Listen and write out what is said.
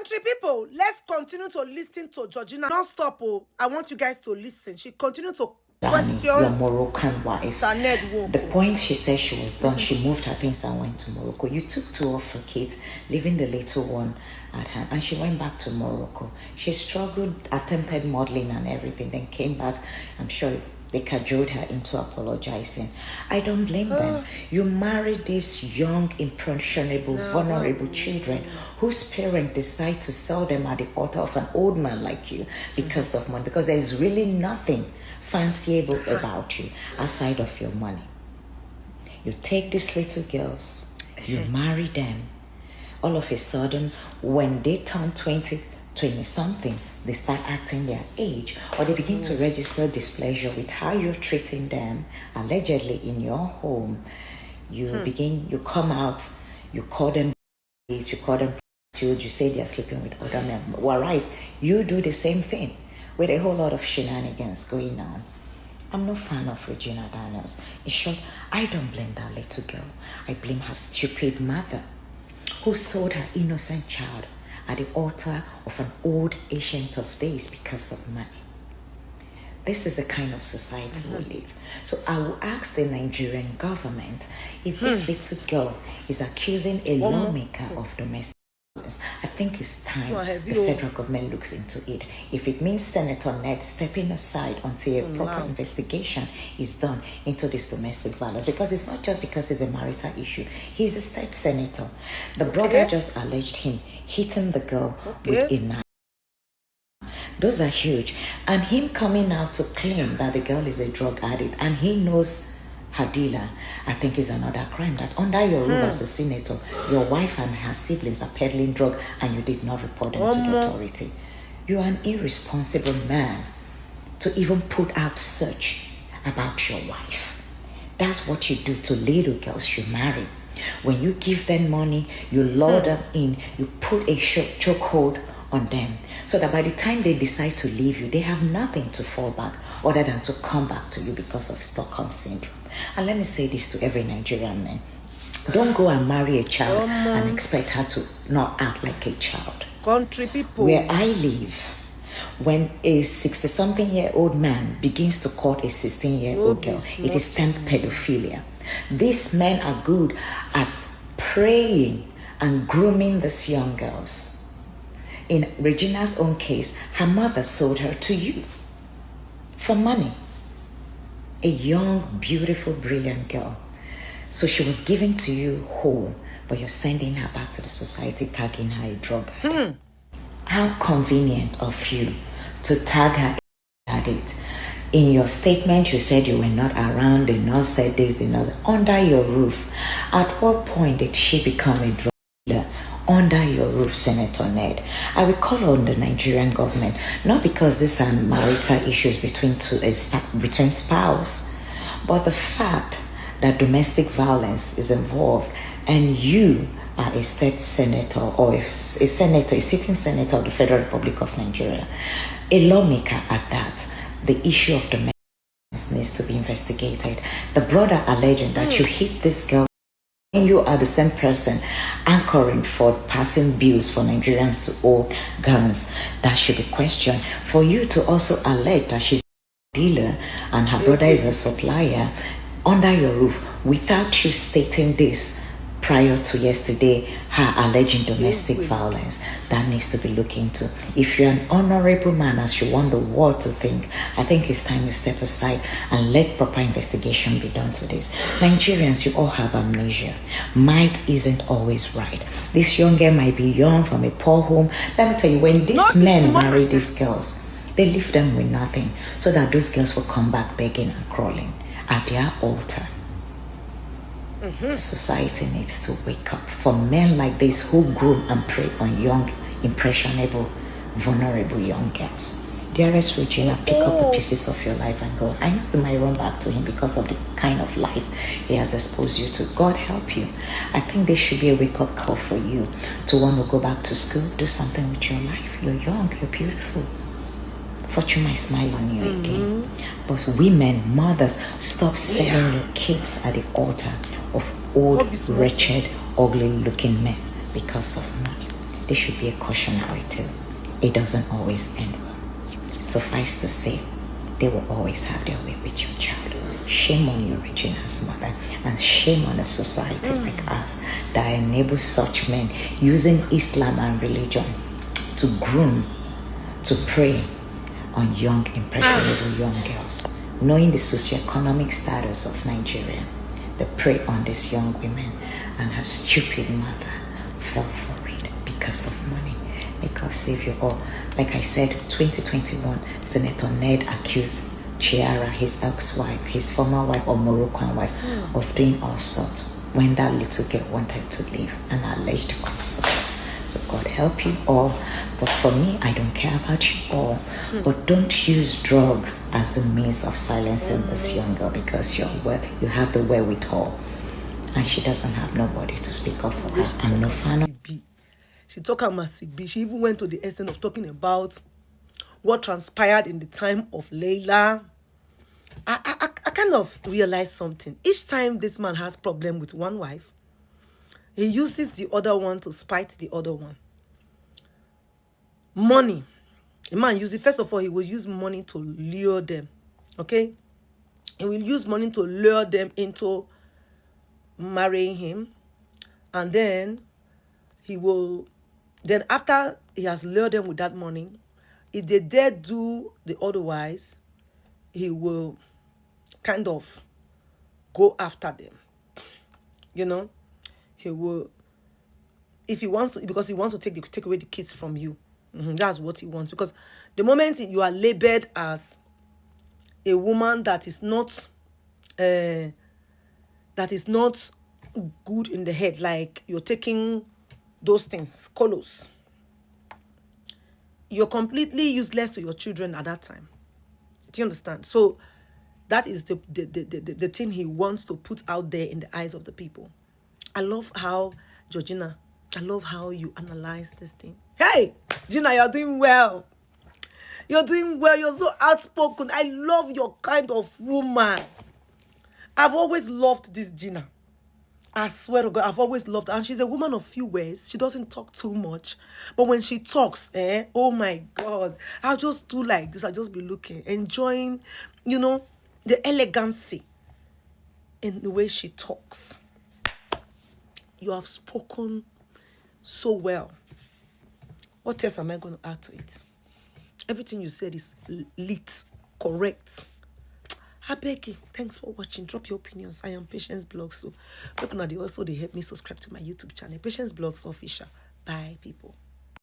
Country people, let's continue to listen to Georgina. Don't stop. Oh, I want you guys to listen. She continued to question your Moroccan wife. Nwoko. The point she said she was done, she moved her things and went to Morocco. You took 2 of her kids, leaving the little one at her, and she went back to Morocco. She struggled, attempted modeling and everything, then came back. I'm sure they cajoled her into apologizing. I don't blame them. You married these young, impressionable, vulnerable children whose parents decide to sell them at the altar of an old man like you because of money, because there's really nothing fanciable about you outside of your money. You take these little girls, you marry them. All of a sudden, when they turn 20 something, they start acting their age, or they begin to register displeasure with how you're treating them, allegedly in your home. You come out, you call them, you call them, you say they're sleeping with other men. Whereas you do the same thing with a whole lot of shenanigans going on. I'm no fan of Regina Daniels. In short, I don't blame that little girl. I blame her stupid mother, who sold her innocent child at the altar of an old ancient of days because of money. This is the kind of society we live. So I will ask the Nigerian government if this little girl is accusing a lawmaker of domestic violence. I think it's time the federal government looks into it. If it means Senator Ned stepping aside until a proper investigation is done into this domestic violence, because it's not just because it's a marital issue. He's a state senator. The brother just alleged him hitting the girl with a knife. Those are huge. And him coming out to claim that the girl is a drug addict and he knows her dealer, I think is another crime. That under your roof as a senator, your wife and her siblings are peddling drug and you did not report them to the authority. You are an irresponsible man to even put out search about your wife. That's what you do to little girls you marry. When you give them money, you lure them in, you put a chokehold on them, so that by the time they decide to leave you, they have nothing to fall back other than to come back to you because of Stockholm Syndrome. And let me say this to every Nigerian man. Don't go and marry a child and expect her to not act like a child. Country people. Where I live, when a 60-something-year-old man begins to court a 16-year-old girl, it is termed pedophilia. These men are good at preying and grooming these young girls. In Regina's own case, her mother sold her to you for money. A young, beautiful, brilliant girl. So she was given to you whole, but you're sending her back to the society, tagging her a drug addict. How convenient of you to tag her addict. In your statement, you said you were not around, the nurse said this, the other. Under your roof, at what point did she become a drug dealer? Under your roof, Senator Ned. I will call on the Nigerian government, not because these are marital issues between spouse, but the fact that domestic violence is involved and you are a state senator or a sitting senator of the Federal Republic of Nigeria, a lawmaker at that. The issue of domestic violence needs to be investigated. The brother alleging that you hit this girl and you are the same person anchoring for passing bills for Nigerians to own guns, that should be questioned. For you to also allege that she's a dealer and her brother is a supplier under your roof without you stating this prior to yesterday, her alleging domestic violence, that needs to be looked into. If you're an honorable man, as you want the world to think, I think it's time you step aside and let proper investigation be done to this. Nigerians, you all have amnesia. Might isn't always right. This young girl might be young from a poor home. Let me tell you, when these men marry these girls, they leave them with nothing, so that those girls will come back begging and crawling at their altar. Society needs to wake up for men like this who groom and prey on young, impressionable, vulnerable young girls. Dearest Regina, pick up the pieces of your life and go. I know you might run back to him because of the kind of life he has exposed you to. God help you. I think there should be a wake-up call for you to want to go back to school, do something with your life. You're young, you're beautiful. Fortune might smile on you again. But women, mothers, stop selling your kids at the altar of old, wretched, ugly-looking men because of money. This should be a cautionary tale. It doesn't always end well. Suffice to say, they will always have their way with your child. Shame on you, Regina's mother, and shame on a society like us that enables such men using Islam and religion to groom, to prey on young, impressionable young girls. Knowing the socioeconomic status of Nigeria, they prey on these young women, and her stupid mother fell for it because of money. Because Savior, or like I said, 2021, Senator Ned accused Chiara, his ex-wife, his former wife or Moroccan wife, of doing all sorts when that little girl wanted to leave, and alleged consorts. So God help you all. But for me, I don't care about you all. But don't use drugs as a means of silencing this young girl, because you have the wherewithal, and she doesn't have nobody to speak up for her. I'm no fan of. She talked about Sigbi. She even went to the extent of talking about what transpired in the time of Layla. I kind of realized something. Each time this man has problem with one wife, he uses the other one to spite the other one. Money. The man uses, first of all, he will use money to lure them. Okay? He will use money to lure them into marrying him. And then he will, then after he has lured them with that money, if they dare do the otherwise, he will kind of go after them. You know, he will, if he wants to, because he wants to take away the kids from you. That's what he wants. Because the moment you are labeled as a woman that is not good in the head, like you're taking those things, colos, you're completely useless to your children at that time. Do you understand? So that is the thing he wants to put out there in the eyes of the people. I love how, Georgina, I love how you analyze this thing. Hey, Gina, you're doing well. You're doing well. You're so outspoken. I love your kind of woman. I've always loved this Gina. I swear to God, I've always loved her. And she's a woman of few words. She doesn't talk too much. But when she talks, oh my God, I'll just do like this. I'll just be looking, enjoying, you know, the elegancy in the way she talks. You have spoken so well. What else am I going to add to it? Everything you said is lit, correct. I beg you. Thanks for watching. Drop your opinions. I am Patience Blogs. So, look now, they help me subscribe to my YouTube channel, Patience Blogs Official. Bye, people.